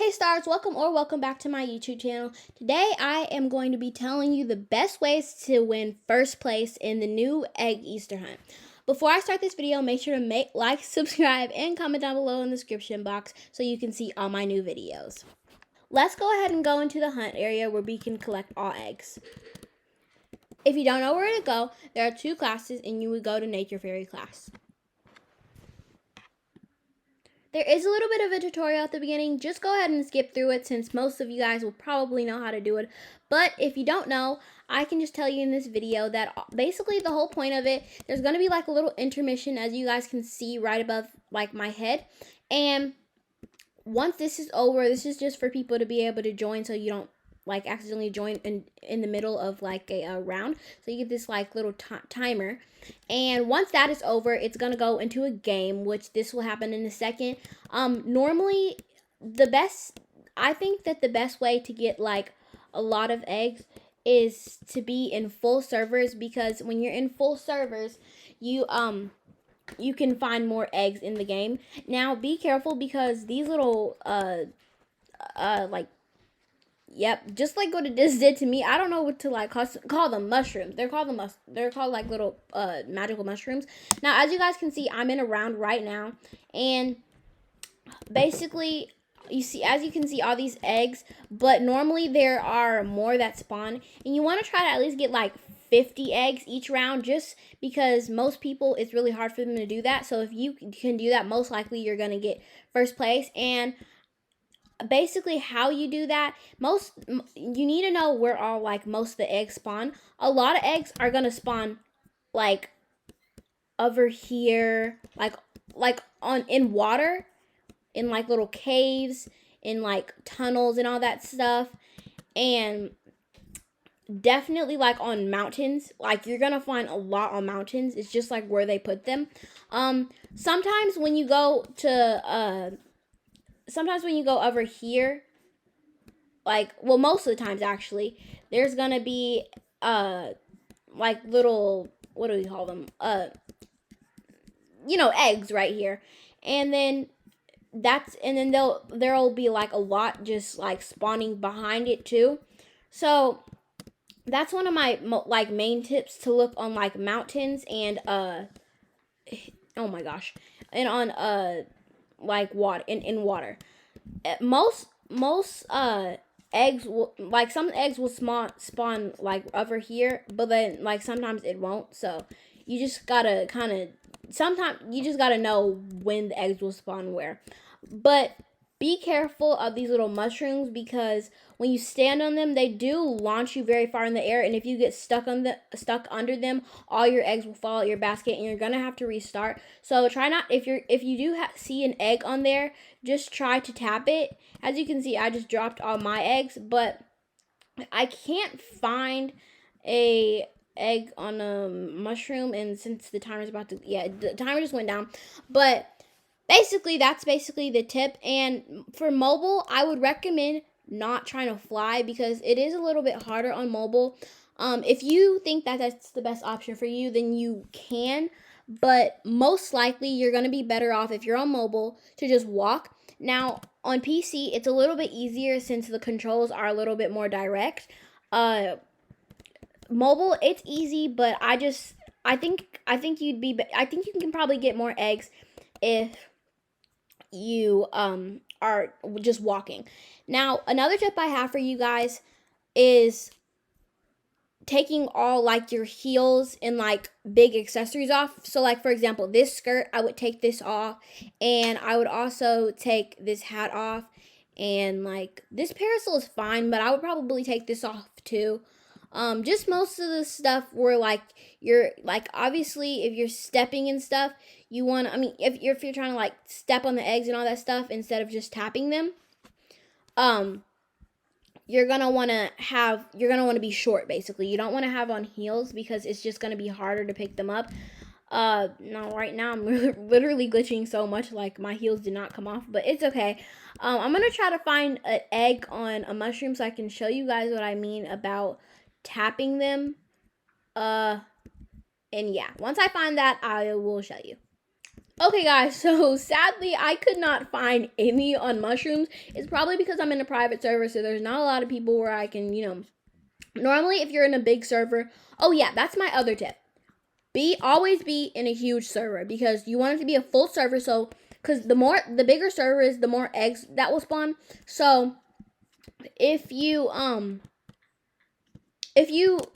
Hey stars, welcome back to my YouTube channel. Today I am going to be telling you the best ways to win first place in the new egg Easter hunt. Before I start this video, make sure to like, subscribe, and comment down below in the description box so you can see all my new videos. Let's go ahead and go into the hunt area where we can collect all eggs. If you don't know where to go, there are two classes and you would go to Nature Fairy class. There is a little bit of a tutorial at the beginning. Just go ahead and skip through it since most of you guys will probably know how to do it. But if you don't know, I can just tell you in this video that basically the whole point of it, there's going to be like a little intermission as you guys can see right above like my head. And once this is over, this is just for people to be able to join so you don't like accidentally join in the middle of like a round. So you get this like little timer, and once that is over, it's gonna go into a game, which this will happen in a second. Normally I think that the best way to get like a lot of eggs is to be in full servers, because when you're in full servers, you can find more eggs in the game. Now be careful because these little yep, just like what it just did to me. I don't know what to like call them, mushrooms. They're called like little magical mushrooms. Now, as you guys can see, I'm in a round right now, and basically, as you can see, all these eggs. But normally there are more that spawn, and you want to try to at least get like 50 eggs each round, just because most people, it's really hard for them to do that. So if you can do that, most likely you're gonna get first place. And basically how you do that, you need to know where all like most of the eggs spawn. A lot of eggs are gonna spawn like over here, like in water, in like little caves, in like tunnels and all that stuff. And definitely like on mountains, like you're gonna find a lot on mountains. It's just like where they put them. Sometimes when you go over here, like, well, most of the times actually, there's gonna be like little, what do we call them, eggs right here. And then there'll be like a lot just like spawning behind it too. So that's one of my like main tips, to look on like mountains and oh my gosh, and on like water, in water. Most eggs will, like, some eggs will spawn like over here, but then like sometimes it won't. So you just gotta sometimes you just gotta know when the eggs will spawn where. But be careful of these little mushrooms, because when you stand on them, they do launch you very far in the air, and if you get stuck under them, all your eggs will fall out your basket, and you're gonna have to restart. So try not, if you do see an egg on there, just try to tap it. As you can see, I just dropped all my eggs, but I can't find a egg on a mushroom, and since the timer's about to, the timer just went down. But basically, that's basically the tip. And for mobile, I would recommend not trying to fly, because it is a little bit harder on mobile. If you think that that's the best option for you, then you can. But most likely, you're going to be better off, if you're on mobile, to just walk. Now, on PC, it's a little bit easier since the controls are a little bit more direct. Mobile, it's easy, but I think you can probably get more eggs if you are just walking. Now, another tip I have for you guys is taking all like your heels and like big accessories off. So like, for example, this skirt, I would take this off, and I would also take this hat off, and like this parasol is fine, but I would probably take this off too. Just most of the stuff where like you're like, obviously if you're stepping and stuff, you want, if you're trying to like step on the eggs and all that stuff instead of just tapping them, you're gonna want to be short. Basically, you don't want to have on heels, because it's just gonna be harder to pick them up. Now right now I'm literally glitching so much, like my heels did not come off, but it's okay. I'm gonna try to find an egg on a mushroom so I can show you guys what I mean about tapping them. And yeah, once I find that, I will show you. Okay, guys, so sadly, I could not find any on mushrooms. It's probably because I'm in a private server, so there's not a lot of people where I can, normally if you're in a big server, oh yeah, that's my other tip. Always be in a huge server because you want it to be a full server, so, because the bigger server is, the more eggs that will spawn. So, if you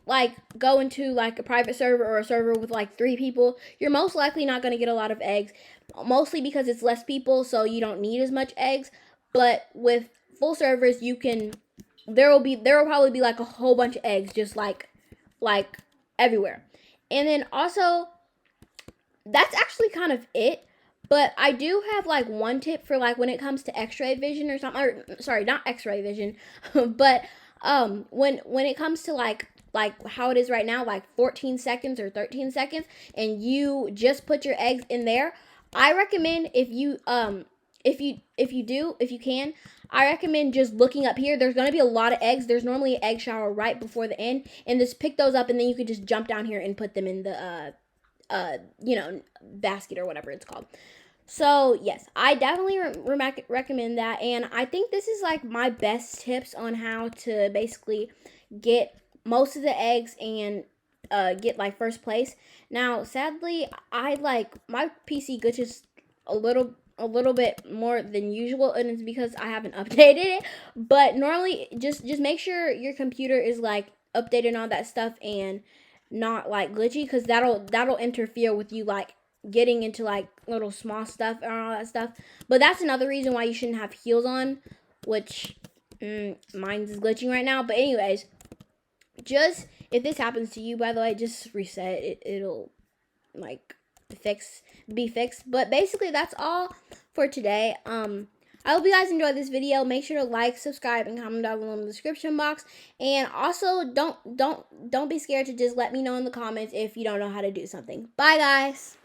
like go into like a private server or a server with like 3 people, you're most likely not going to get a lot of eggs, mostly because it's less people, so you don't need as much eggs. But with full servers, there will probably be like a whole bunch of eggs just like everywhere. And then also, that's actually kind of it. But I do have like one tip for like when it comes to X-ray vision or something. Or, sorry, not X-ray vision, but when it comes to like how it is right now, like 14 seconds or 13 seconds, and you just put your eggs in there, I recommend if you can, I recommend just looking up here. There's going to be a lot of eggs. There's normally an egg shower right before the end, and just pick those up, and then you can just jump down here and put them in the basket or whatever it's called. So, yes, I definitely recommend that. And I think this is like my best tips on how to basically get most of the eggs and get like first place. Now, sadly, I like my PC glitches a little bit more than usual, and it's because I haven't updated it. But normally, just make sure your computer is like updated and all that stuff and not like glitchy, because that'll interfere with you like getting into like little small stuff and all that stuff. But that's another reason why you shouldn't have heels on, which mine's is glitching right now. But anyways, just if this happens to you, by the way, just reset it. It'll like be fixed. But basically, that's all for today. I hope you guys enjoyed this video. Make sure to like, subscribe, and comment down below in the description box. And also, don't be scared to just let me know in the comments if you don't know how to do something. Bye, guys.